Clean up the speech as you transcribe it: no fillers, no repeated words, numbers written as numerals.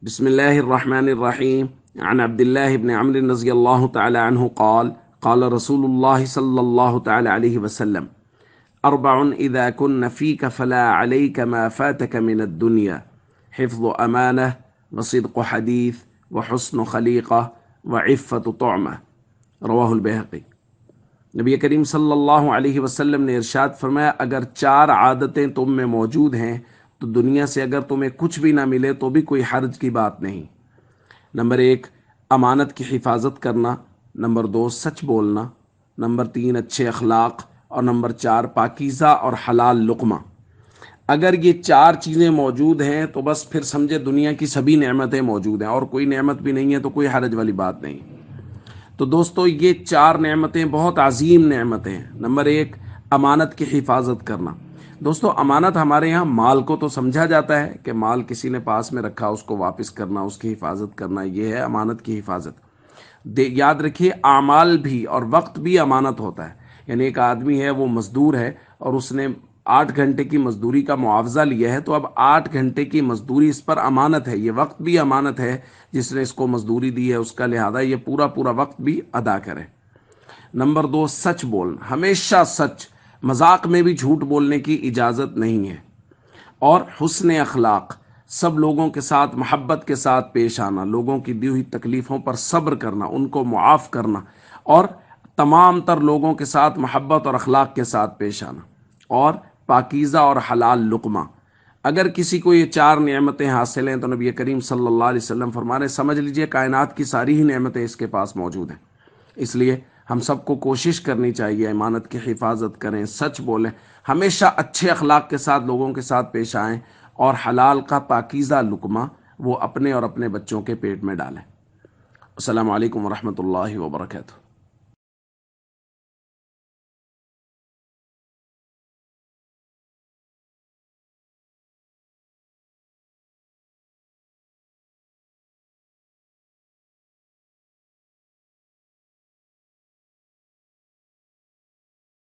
بسم الله الرحمن الرحيم. عن عبد الله بن عمرو رضي الله تعالى عنه قال قال رسول الله صلى الله تعالى عليه وسلم: أربع إذا كن فيك فلا عليك ما فاتك من الدنيا: حفظ أمانة، وصدق حديث، وحسن خليقة، وعفة طعمة. رواہ البیہقی۔ نبی کریم صلی اللہ علیہ وسلم نے ارشاد فرمایا، اگر چار عادتیں تم میں موجود ہیں تو دنیا سے اگر تمہیں کچھ بھی نہ ملے تو بھی کوئی حرج کی بات نہیں۔ نمبر 1، امانت کی حفاظت کرنا۔ نمبر 2، سچ بولنا۔ نمبر 3، اچھے اخلاق۔ اور نمبر 4، پاکیزہ اور حلال لقمہ۔ اگر یہ چار چیزیں موجود ہیں تو بس پھر سمجھے دنیا کی سبھی نعمتیں موجود ہیں، اور کوئی نعمت بھی نہیں ہے تو کوئی حرج والی بات نہیں۔ تو دوستو، یہ چار نعمتیں بہت عظیم نعمتیں ہیں۔ نمبر 1، امانت کی حفاظت کرنا۔ دوستو، امانت ہمارے یہاں مال کو تو سمجھا جاتا ہے کہ مال کسی نے پاس میں رکھا، اس کو واپس کرنا، اس کی حفاظت کرنا، یہ ہے امانت کی حفاظت۔ یاد رکھیے، اعمال بھی اور وقت بھی امانت ہوتا ہے۔ یعنی ایک آدمی ہے، وہ مزدور ہے، اور اس نے 8 گھنٹے کی مزدوری کا معاوضہ لیا ہے، تو اب 8 گھنٹے کی مزدوری اس پر امانت ہے۔ یہ وقت بھی امانت ہے، جس نے اس کو مزدوری دی ہے اس کا، لہذا یہ پورا وقت بھی ادا کرے۔ نمبر 2، سچ بولنا۔ ہمیشہ سچ، مذاق میں بھی جھوٹ بولنے کی اجازت نہیں ہے۔ اور حسن اخلاق، سب لوگوں کے ساتھ محبت کے ساتھ پیش آنا، لوگوں کی دی ہوئی تکلیفوں پر صبر کرنا، ان کو معاف کرنا، اور تمام تر لوگوں کے ساتھ محبت اور اخلاق کے ساتھ پیش آنا۔ اور پاکیزہ اور حلال لقمہ۔ اگر کسی کو یہ چار نعمتیں حاصل ہیں تو نبی کریم صلی اللہ علیہ وسلم فرما رہے، سمجھ لیجئے کائنات کی ساری ہی نعمتیں اس کے پاس موجود ہیں۔ اس لیے ہم سب کو کوشش کرنی چاہیے، امانت کی حفاظت کریں، سچ بولیں، ہمیشہ اچھے اخلاق کے ساتھ لوگوں کے ساتھ پیش آئیں، اور حلال کا پاکیزہ لقمہ وہ اپنے اور اپنے بچوں کے پیٹ میں ڈالیں۔ السلام علیکم ورحمۃ اللہ وبرکاتہ۔